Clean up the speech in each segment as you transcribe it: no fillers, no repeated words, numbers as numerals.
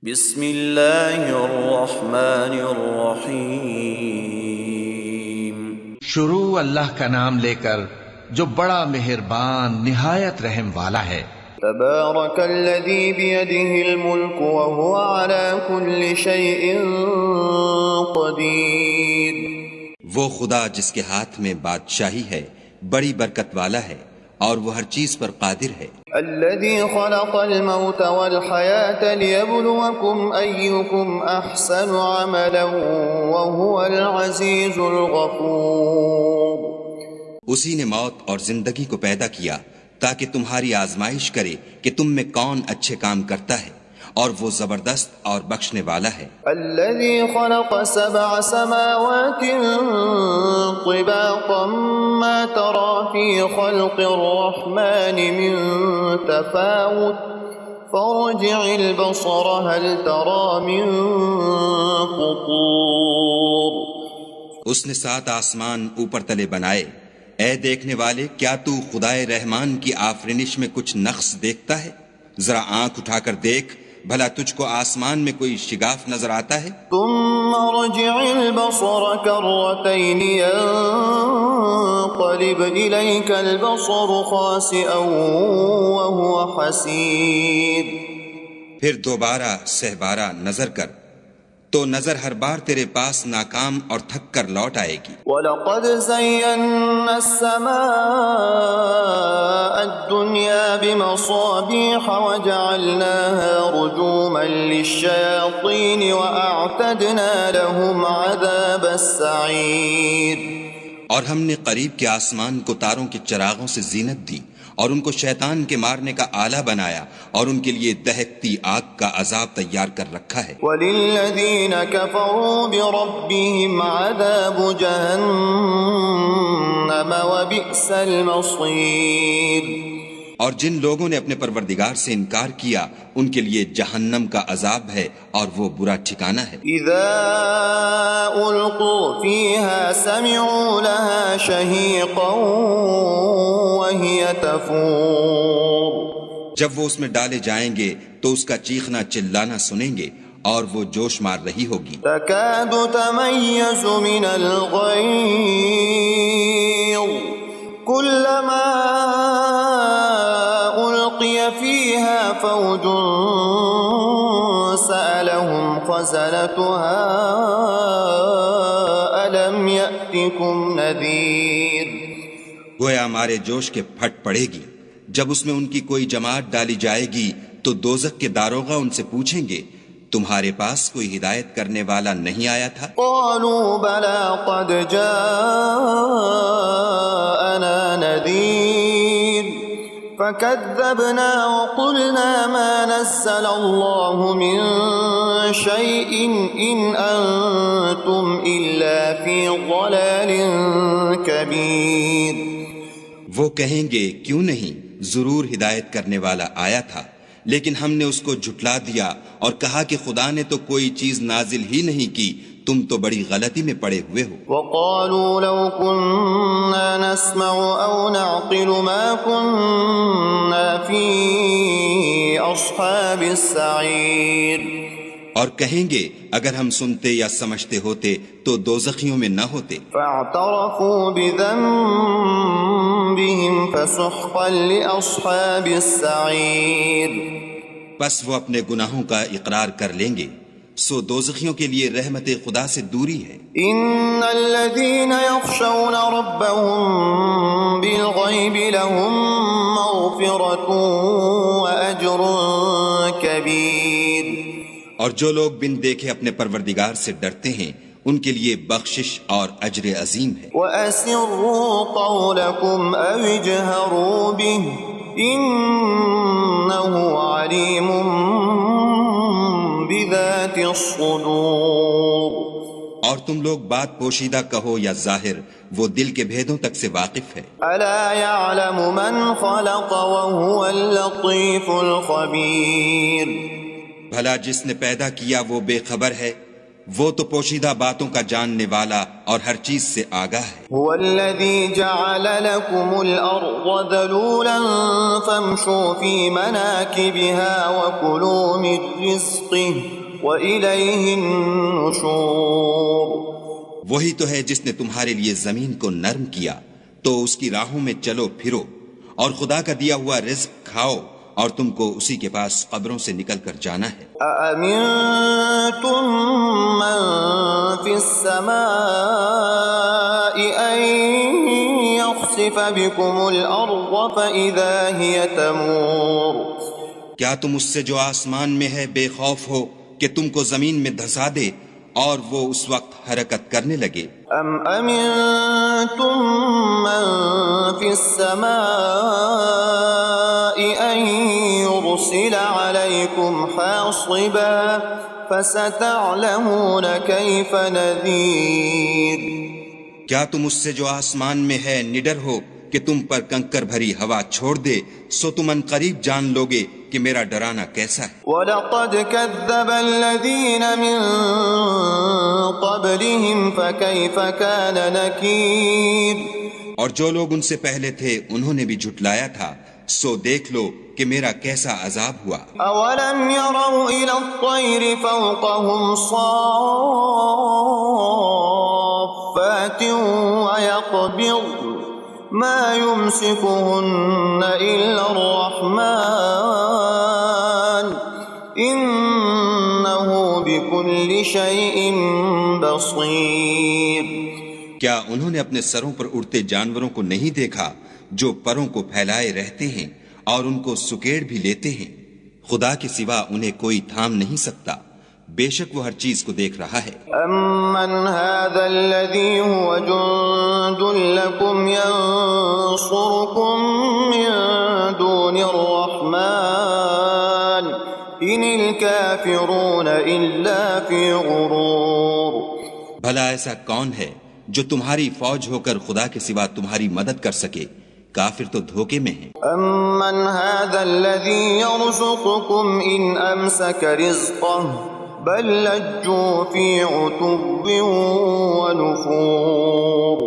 بسم اللہ الرحمن الرحیم۔ شروع اللہ کا نام لے کر جو بڑا مہربان نہایت رحم والا ہے۔ تبارک الذی بیدہ الملک وہو علی کل شیء قدیر۔ وہ خدا جس کے ہاتھ میں بادشاہی ہے بڑی برکت والا ہے اور وہ ہر چیز پر قادر ہے۔ الذي خلق الموت والحياة ليبلوكم أيكم أحسن عملا وهو العزيز الغفور۔ اسی نے موت اور زندگی کو پیدا کیا تاکہ تمہاری آزمائش کرے کہ تم میں کون اچھے کام کرتا ہے، اور وہ زبردست اور بخشنے والا ہے۔ الذي خلق 7 سماوات طباقا ما ترى في خلق الرحمن من تفاوت فارجع البصر هل ترى من فطور۔ اس نے 7 آسمان اوپر تلے بنائے، اے دیکھنے والے کیا تو خدائے رحمان کی آفرینش میں کچھ نقص دیکھتا ہے؟ ذرا آنکھ اٹھا کر دیکھ، بھلا تجھ کو آسمان میں کوئی شگاف نظر آتا ہے؟ ثم رجع البصر كرتين ينقلب إليك البصر خاسئا وهو حسير۔ پھر دوبارہ سہبارہ نظر کر تو نظر ہر بار تیرے پاس ناکام اور تھک کر لوٹ آئے گی۔ وَلَقَدْ زَيَّنَّا السَّمَاءَ الدُّنْيَا بِمَصَابِيحَ وَجَعَلْنَاهَا رُجُومًا لِلشَّيَاطِينِ وَأَعْتَدْنَا لَهُمْ عَذَابَ السَّعِيرِ۔ اور ہم نے قریب کے آسمان کو تاروں کے چراغوں سے زینت دی اور ان کو شیطان کے مارنے کا آلہ بنایا اور ان کے لیے دہکتی آگ کا عذاب تیار کر رکھا ہے۔ وَلِلَّذِينَ كَفَرُوا بِرَبِّهِمْ عَذَابُ جَهَنَّمَ وَبِئْسَ الْمَصِيرُ۔ اور جن لوگوں نے اپنے پروردگار سے انکار کیا ان کے لیے جہنم کا عذاب ہے اور وہ برا ٹھکانہ ہے۔ اذا القوا فيها سمعوا لها شهيقا وهي تفور۔ جب وہ اس میں ڈالے جائیں گے تو اس کا چیخنا چلانا سنیں گے اور وہ جوش مار رہی ہوگی۔ تكاد تميز من الغيظ كلما ألقي فيها فوج سألهم خزنتها ألم يأتكم نذير۔ گویا ہمارے جوش کے پھٹ پڑے گی جب اس میں ان کی کوئی جماعت ڈالی جائے گی تو دوزخ کے داروغہ ان سے پوچھیں گے تمہارے پاس کوئی ہدایت کرنے والا نہیں آیا تھا؟ قالوا بلى قد جاءنا نذير فكذبنا وقلنا ما نزل الله من شيء إن أنتم إلا في ضلال كبير۔ وہ کہیں گے کیوں نہیں، ضرور ہدایت کرنے والا آیا تھا، لیکن ہم نے اس کو جھٹلا دیا اور کہا کہ خدا نے تو کوئی چیز نازل ہی نہیں کی، تم تو بڑی غلطی میں پڑے ہوئے ہو۔ وقالوا لو كنا نسمع أو نعقل ما كنا في أصحاب السعير۔ اور کہیں گے اگر ہم سنتے یا سمجھتے ہوتے تو دوزخیوں میں نہ ہوتے۔ فاعترفوا بذنبهم فسحقا لأصحاب السعير۔ پس وہ اپنے گناہوں کا اقرار کر لیں گے، سو دوزخیوں کے لیے رحمت خدا سے دوری ہے۔ ان الذين يخشون ربهم بالغيب لهم مغفرة وأجر كبير۔ اور جو لوگ بن دیکھے اپنے پروردگار سے ڈرتے ہیں ان کے لیے بخشش اور اجر عظیم ہے۔ وَأَسِرُّوا قَوْلَكُمْ أَوِ اجْهَرُوا بِهِ إِنَّهُ عَلِيمٌ بِذَاتِ الصُّدُورِ۔ اور تم لوگ بات پوشیدہ کہو یا ظاہر، وہ دل کے بھیدوں تک سے واقف ہے۔ أَلَا يَعْلَمُ مَنْ خَلَقَ وَهُوَ اللَّطِيفُ الْخَبِيرُ۔ بھلا جس نے پیدا کیا وہ بے خبر ہے، وہ تو پوشیدہ باتوں کا جاننے والا اور ہر چیز سے آگاہ ہے۔ هو الذي جعل لكم الأرض ذلولا فامشوا في مناكبها وكلوا من رزقه وإليه النشور۔ وہی تو ہے جس نے تمہارے لیے زمین کو نرم کیا تو اس کی راہوں میں چلو پھرو، اور خدا کا دیا ہوا رزق کھاؤ، اور تم کو اسی کے پاس قبروں سے نکل کر جانا ہے۔ أأمنتم من في السماء أن يخسف بكم الأرض فإذا هي تمور۔ کیا تم اس سے جو آسمان میں ہے بے خوف ہو کہ تم کو زمین میں دھسا دے اور وہ اس وقت حرکت کرنے لگے؟ أم أمنتم من في السماء أن يرسل عليكم حاصبا فستعلمون كيف نذير۔ کیا تم اس سے جو آسمان میں ہے نڈر ہو کہ تم پر کنکر بھری ہوا چھوڑ دے، سو تم ان قریب جان لوگے کہ میرا ڈرانا کیسا ہے۔ وَلَقَدْ كَذَّبَ الَّذِينَ مِن قَبْلِهِمْ فَكَيْفَ كَانَ نَكِيرٌ۔ اور جو لوگ ان سے پہلے تھے انہوں نے بھی جھٹلایا تھا، سو دیکھ لو کہ میرا کیسا عذاب ہوا۔ أَوَلَمْ يَرَوْا إِلَى الطَّيْرِ فَوْقَهُمْ صَافَّاتٍ وَيَقْبِضْنَ مَا يُمْسِكُهُنَّ إِلَّا الرَّحْمَنُ إِنَّهُ بِكُلِّ شَيْءٍ بَصِيرٌ۔ کیا انہوں نے اپنے سروں پر اڑتے جانوروں کو نہیں دیکھا جو پروں کو پھیلائے رہتے ہیں اور ان کو سکیڑ بھی لیتے ہیں؟ خدا کے سوا انہیں کوئی تھام نہیں سکتا، بے شک وہ ہر چیز کو دیکھ رہا ہے۔ أَمَّنْ هَذَا الَّذِي هُوَ جُندٌ لَكُمْ يَنصُرُكُم مِّن دُونِ الرَّحْمَنِ إِنِ الْكَافِرُونَ إِلَّا فِي غُرُورٍ۔ بھلا ایسا کون ہے جو تمہاری فوج ہو کر خدا کے سوا تمہاری مدد کر سکے؟ کافر تو دھوکے میں ہیں۔ أَمَّنْ هَذَا الَّذِي يَرْزُقُكُمْ إِنْ أَمْسَكَ رِزْقَهُ بَل لَجُّوا فِي عُتُوٍّ وَنُفُورٍ۔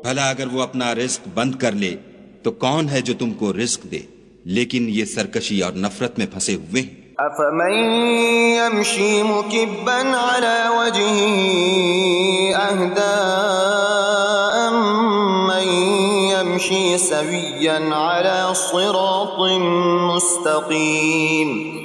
بھلا اگر وہ اپنا رزق بند کر لے تو کون ہے جو تم کو رزق دے؟ لیکن یہ سرکشی اور نفرت میں پھنسے ہوئے ہیں۔ أَفَمَن يَمْشِي مُكِبًّا عَلَى وَجْهِهِ أَهْدَىٰ أَمَّن يَمْشِي سَوِيًّا عَلَى صِرَاطٍ مُّسْتَقِيمٍ۔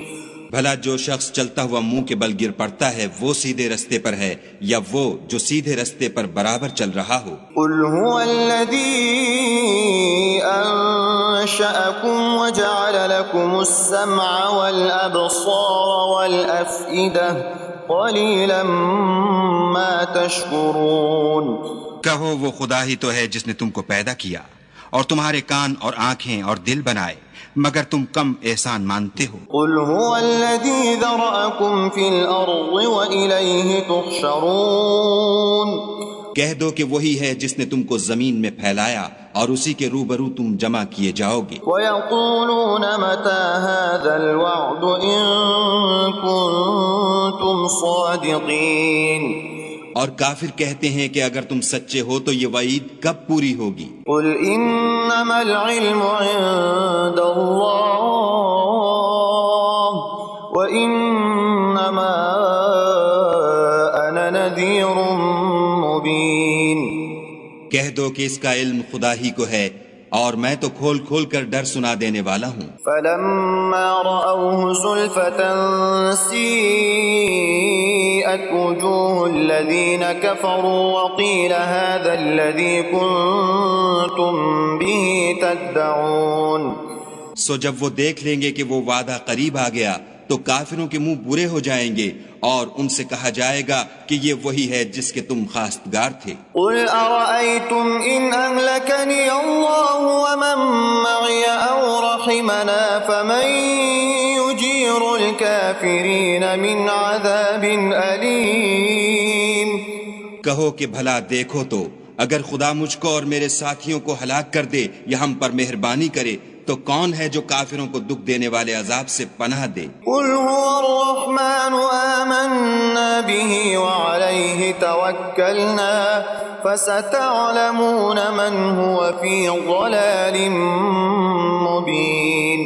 بھلا جو شخص چلتا ہوا منہ کے بل گر پڑتا ہے وہ سیدھے رستے پر ہے یا وہ جو سیدھے رستے پر برابر چل رہا ہو؟ قُلْ هُوَ الَّذِي أَنشَأَكُمْ وَجَعَلَ لَكُمُ السَّمْعَ وَالْأَبْصَارَ وَالْأَفْئِدَةَ قَلِيلًا مَا تَشْكُرُونَ۔ کہو وہ خدا ہی تو ہے جس نے تم کو پیدا کیا اور تمہارے کان اور آنکھیں اور دل بنائے، مگر تم کم احسان مانتے ہو۔ قُلْ هُوَ الَّذِي ذَرَأَكُمْ فِي الْأَرْضِ وَإِلَيْهِ تُحْشَرُونَ۔ کہہ دو کہ وہی ہے جس نے تم کو زمین میں پھیلایا اور اسی کے روبرو تم جمع کیے جاؤ گے۔ وَيَقُولُونَ مَتَى هَذَا الْوَعْدُ إِن كُنتُمْ صَادِقِينَ۔ اور کافر کہتے ہیں کہ اگر تم سچے ہو تو یہ وعید کب پوری ہوگی؟ قُلْ إِنَّمَا الْعِلْمُ عِندَ اللَّهِ وَإِنَّمَا أَنَا نَذِيرٌ مُّبِينٌ۔ کہہ دو کہ اس کا علم خدا ہی کو ہے اور میں تو کھول کھول کر ڈر سنا دینے والا ہوں۔ فَلَمَّا رَأَوْهُ زُلْفَةً سِيئَتْ وُجُوهُ الَّذِينَ كَفَرُوا وَقِيلَ هَذَا الَّذِي كُنتُم بِهِ تَدَّعُونَ۔ سو جب وہ دیکھ لیں گے کہ وہ وعدہ قریب آ گیا تو کافروں کے منہ برے ہو جائیں گے اور ان سے کہا جائے گا کہ یہ وہی ہے جس کے تم خواستگار تھے۔ قُلْ أَرَأَيْتُمْ إِنْ أَهْلَكَنِيَ اللَّهُ وَمَن مَّعِيَ أَوْ رَحِمَنَا فَمَن يُجِيرُ الْكَافِرِينَ مِنْ عَذَابٍ أَلِيمٍ۔ کہو کہ بھلا دیکھو تو اگر خدا مجھ کو اور میرے ساتھیوں کو ہلاک کر دے یا ہم پر مہربانی کرے تو کون ہے جو کافروں کو دکھ دینے والے عذاب سے پناہ دے؟ قُلْ هُوَ الرَّحْمَنُ آمَنَّا بِهِ توكلنا فستعلمون من هو في ضلال مبين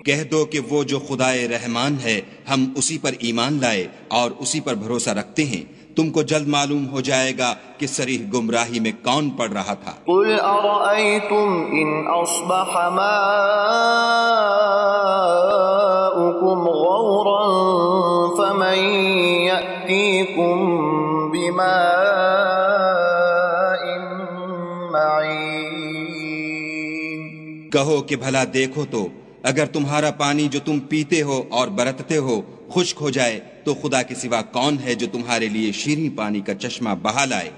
کہہ دو کہ وہ جو خدائے رحمان ہے ہم اسی پر ایمان لائے اور اسی پر بھروسہ رکھتے ہیں، تم کو جلد معلوم ہو جائے گا کہ صریح گمراہی میں کون پڑ رہا تھا۔ قل أرأيتم إن أصبح ماؤكم غورا فمن يأتيكم بماء معين کہو کہ بھلا دیکھو تو اگر تمہارا پانی جو تم پیتے ہو اور برتتے ہو خشک ہو جائے تو خدا کے سوا کون ہے جو تمہارے لیے شیریں پانی کا چشمہ بہا لائے۔